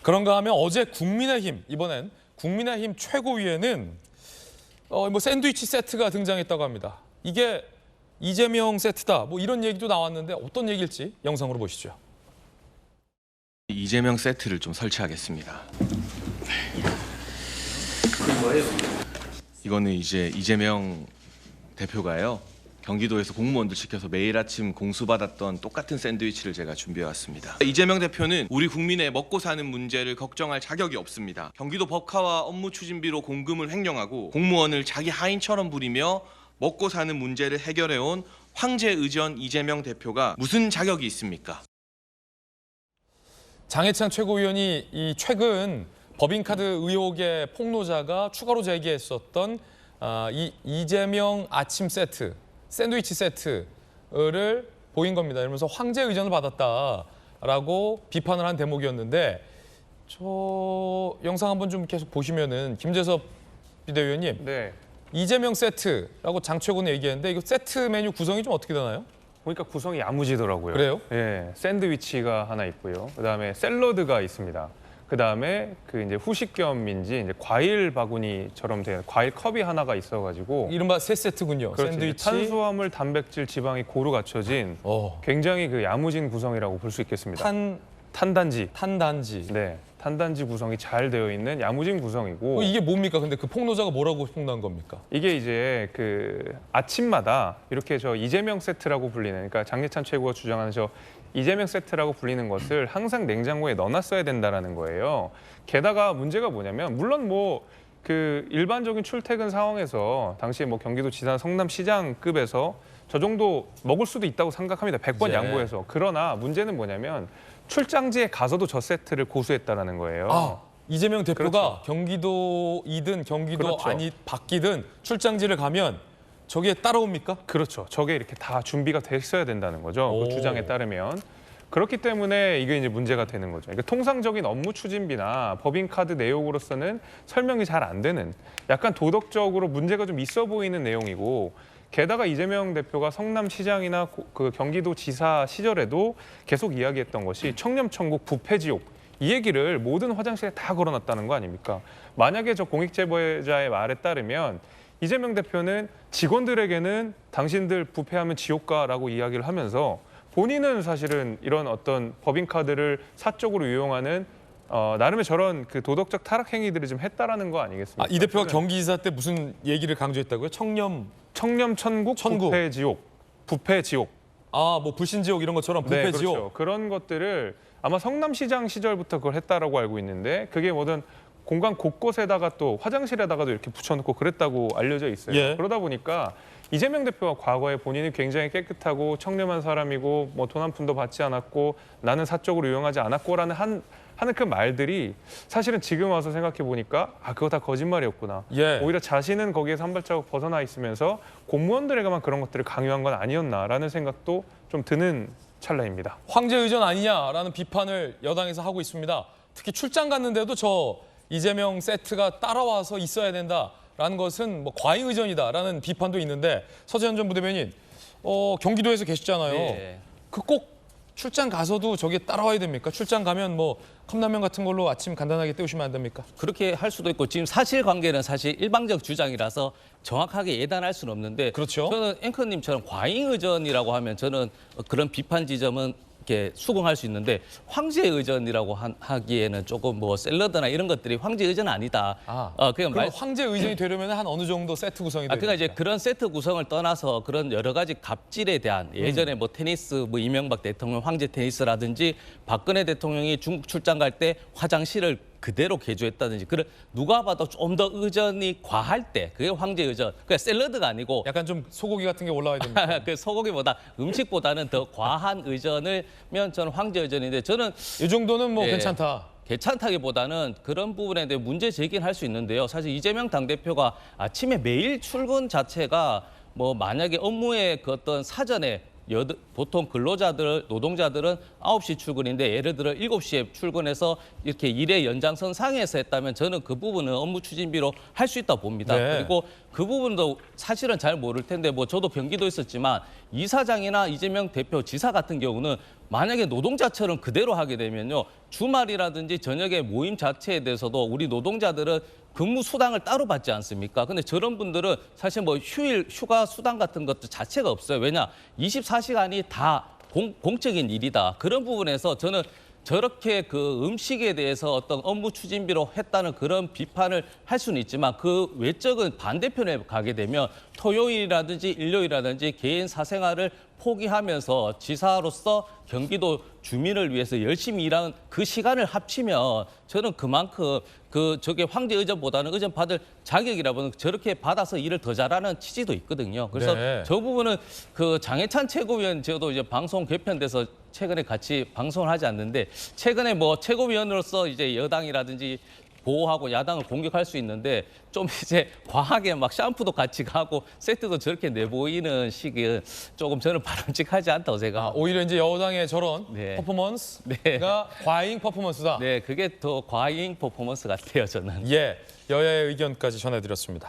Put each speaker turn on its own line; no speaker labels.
그런가 하면 어제 국민의힘, 이번엔 국민의힘 최고위에는 뭐 샌드위치 세트가 등장했다고 합니다. 이게 이재명 세트다, 뭐 이런 얘기도 나왔는데 어떤 얘기일지 영상으로 보시죠.
이재명 세트를 좀 설치하겠습니다. 이거는 이제 이재명 대표가요, 경기도에서 공무원들 시켜서 매일 아침 공수받았던 똑같은 샌드위치를 제가 준비해왔습니다. 이재명 대표는 우리 국민의 먹고 사는 문제를 걱정할 자격이 없습니다. 경기도 법카와 업무 추진비로 공금을 횡령하고 공무원을 자기 하인처럼 부리며 먹고 사는 문제를 해결해온 황제의전 이재명 대표가 무슨 자격이 있습니까?
장해찬 최고위원이 이 최근 법인카드 의혹의 폭로자가 추가로 제기했었던 이 이재명 아침 세트, 샌드위치 세트를 보인 겁니다. 이러면서 황제 의전을 받았다라고 비판을 한 대목이었는데, 저 영상 한번 좀 계속 보시면은 김재섭 비대위원님,
네.
이재명 세트라고 장 최고는 얘기했는데 이거 세트 메뉴 구성이 좀 어떻게 되나요?
보니까 구성이 야무지더라고요.
그래요?
예, 샌드위치가 하나 있고요. 그다음에 샐러드가 있습니다. 그다음에 그 이제 후식 겸인지 이제 과일 바구니처럼 된 과일 컵이 하나가 있어가지고
이른바 세 세트군요.
그렇지,
샌드위치,
탄수화물, 단백질, 지방이 고루 갖춰진 굉장히 그 야무진 구성이라고 볼 수 있겠습니다. 탄단지. 네, 탄단지 구성이 잘 되어 있는 야무진 구성이고.
이게 뭡니까? 근데 그 폭로자가 뭐라고 폭로한 겁니까?
이게 이제 그 아침마다 이렇게 저 이재명 세트라고 불리는, 그러니까 장예찬 최고가 주장하는 저 이재명 세트라고 불리는 것을 항상 냉장고에 넣어놨어야 된다라는 거예요. 게다가 문제가 뭐냐면, 물론 뭐 그 일반적인 출퇴근 상황에서 당시에 뭐 경기도지사 성남시장급에서 저 정도 먹을 수도 있다고 생각합니다. 100번 양보해서. 그러나 문제는 뭐냐면 출장지에 가서도 저 세트를 고수했다라는 거예요.
이재명 대표가
그렇죠.
경기도이든 경기도
그렇죠.
아니 밖이든 출장지를 가면 저기에 따라옵니까?
그렇죠. 저게 이렇게 다 준비가 돼 있어야 된다는 거죠. 그 주장에 따르면. 그렇기 때문에 이게 이제 문제가 되는 거죠. 그러니까 통상적인 업무 추진비나 법인카드 내용으로서는 설명이 잘 안 되는, 약간 도덕적으로 문제가 좀 있어 보이는 내용이고, 게다가 이재명 대표가 성남시장이나 그 경기도지사 시절에도 계속 이야기했던 것이 청렴천국 부패지옥, 이 얘기를 모든 화장실에 다 걸어놨다는 거 아닙니까? 만약에 저 공익제보자의 말에 따르면 이재명 대표는 직원들에게는 당신들 부패하면 지옥가라고 이야기를 하면서 본인은 사실은 이런 어떤 법인카드를 사적으로 이용하는 나름의 저런 그 도덕적 타락 행위들을 좀 했다라는 거 아니겠습니까?
이 대표가 경기지사 때 무슨 얘기를 강조했다고요?
청렴천국, 부패지옥, 부패지옥.
뭐 불신지옥 이런 것처럼 부패지옥.
네, 그렇죠. 그런 것들을 아마 성남시장 시절부터 그걸 했다라고 알고 있는데, 그게 뭐든 공간 곳곳에다가 또 화장실에다가도 이렇게 붙여놓고 그랬다고 알려져 있어요.
예.
그러다 보니까 이재명 대표가 과거에 본인이 굉장히 깨끗하고 청렴한 사람이고 뭐 돈 한 푼도 받지 않았고 나는 사적으로 이용하지 않았고라는 하는 그 말들이 사실은 지금 와서 생각해 보니까 그거 다 거짓말이었구나.
예.
오히려 자신은 거기에서 한 발자국 벗어나 있으면서 공무원들에게만 그런 것들을 강요한 건 아니었나라는 생각도 좀 드는 찰나입니다.
황제 의전 아니냐라는 비판을 여당에서 하고 있습니다. 특히 출장 갔는데도 저 이재명 세트가 따라와서 있어야 된다라는 것은 뭐 과잉 의전이다라는 비판도 있는데, 서재현 전 부대변인, 경기도에서 계시잖아요.
네.
그 꼭 출장 가서도 저게 따라와야 됩니까? 출장 가면 뭐 컵라면 같은 걸로 아침 간단하게 때우시면 안 됩니까?
그렇게 할 수도 있고, 지금 사실관계는 사실 일방적 주장이라서 정확하게 예단할 수는 없는데,
그렇죠.
저는 앵커님처럼 과잉 의전이라고 하면 저는 그런 비판 지점은 이렇게 수긍할 수 있는데, 황제 의전이라고 하기에는 조금 뭐 샐러드나 이런 것들이 황제 의전은 아니다.
그럼 황제 의전이 되려면 한 어느 정도 세트 구성이 돼야
그러니까 이제
됩니까?
그런 세트 구성을 떠나서 그런 여러 가지 갑질에 대한, 예전에 뭐 테니스, 뭐 이명박 대통령 황제 테니스라든지 박근혜 대통령이 중국 출장 갈 때 화장실을 그대로 개조했다든지, 그런 누가 봐도 좀 더 의전이 과할 때 그게 황제 의전. 그러니까 샐러드가 아니고
약간 좀 소고기 같은 게 올라와야 됩니다.
그 소고기보다 음식보다는 더 과한 의전이면 저는 황제 의전인데, 저는
이 정도는 뭐
예.
괜찮다.
괜찮다기보다는 그런 부분에 대해 문제 제기는 할 수 있는데요. 사실 이재명 당대표가 아침에 매일 출근 자체가 뭐 만약에 업무의 그 어떤 사전에 보통 근로자들, 노동자들은 9시 출근인데 예를 들어 7시에 출근해서 이렇게 일의 연장선 상에서 했다면 저는 그 부분은 업무 추진비로 할 수 있다 봅니다.
네.
그리고 그 부분도 사실은 잘 모를 텐데, 뭐 저도 경기도 있었지만 이사장이나 이재명 대표 지사 같은 경우는 만약에 노동자처럼 그대로 하게 되면요. 주말이라든지 저녁에 모임 자체에 대해서도 우리 노동자들은 근무 수당을 따로 받지 않습니까? 근데 저런 분들은 사실 뭐 휴일, 휴가 수당 같은 것도 자체가 없어요. 왜냐? 24시간이 다 공적인 일이다. 그런 부분에서 저는 저렇게 그 음식에 대해서 어떤 업무 추진비로 했다는 그런 비판을 할 수는 있지만 그 외적은 반대편에 가게 되면 토요일이라든지 일요일이라든지 개인 사생활을 포기하면서 지사로서 경기도 주민을 위해서 열심히 일하는 그 시간을 합치면 저는 그만큼 저게 황제 의전보다는 의전 받을 자격이라고는 저렇게 받아서 일을 더 잘하는 취지도 있거든요. 그래서
네.
저 부분은 그 장해찬 최고위원 저도 이제 방송 개편돼서 최근에 같이 방송을 하지 않는데 최근에 뭐 최고위원으로서 이제 여당이라든지 보호하고 야당을 공격할 수 있는데 좀 이제 과하게 막 샴푸도 같이 가고 세트도 저렇게 내보이는 식은 조금 저는 바람직하지 않다고 생각합니다.
오히려 이제 여당의 저런
네.
퍼포먼스가
네.
과잉 퍼포먼스다.
네, 그게 더 과잉 퍼포먼스 같아요, 저는.
예, 여야의 의견까지 전해드렸습니다.